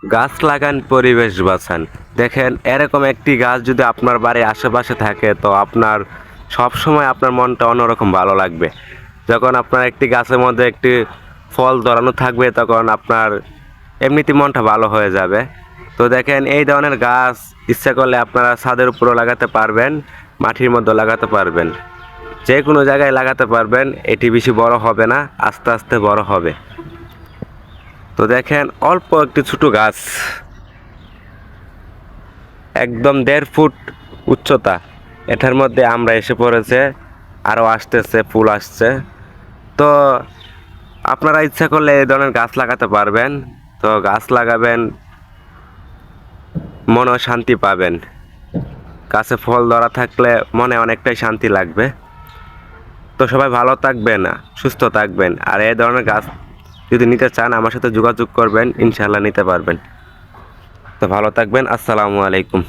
গাছ লাগান, পরিবেশ বাঁচান। দেখেন, এরকম একটি গাছ যদি আপনার বাড়ির আশেপাশে থাকে তো আপনার সব সময় আপনার মনটা অন্যরকম ভালো লাগবে। যখন আপনার একটি গাছের মধ্যে একটি ফল ধরানো থাকবে তখন আপনার এমনিতে মনটা ভালো হয়ে যাবে। তো দেখেন, এই ধরনের গাছ ইচ্ছা করলে আপনারা ছাদের উপরও লাগাতে পারবেন, মাটির মধ্যে লাগাতে পারবেন, যে কোনো জায়গায় লাগাতে পারবেন। এটি বেশি বড় হবে না, আস্তে আস্তে বড় হবে। তো দেখেন, অল্প একটি ছোট গাছ, একদম 1.5 ফুট উচ্চতা, এটার মধ্যে আমরা এসে পড়েছে, আরও আসতেছে, ফুল আসছে। তো আপনারা ইচ্ছা করলে এই ধরনের গাছ লাগাতে পারবেন। তো গাছ লাগাবেন, মনে শান্তি পাবেন। গাছে ফল ধরা থাকলে মনে অনেকটাই শান্তি লাগবে। তো সবাই ভালো থাকবেন, সুস্থ থাকবেন। আর এই ধরনের গাছ যদি নিতে চান আমার সাথে যোগাযোগ করবেন, ইনশাল্লাহ নিতে পারবেন। তো ভালো থাকবেন। আসসালামু আলাইকুম।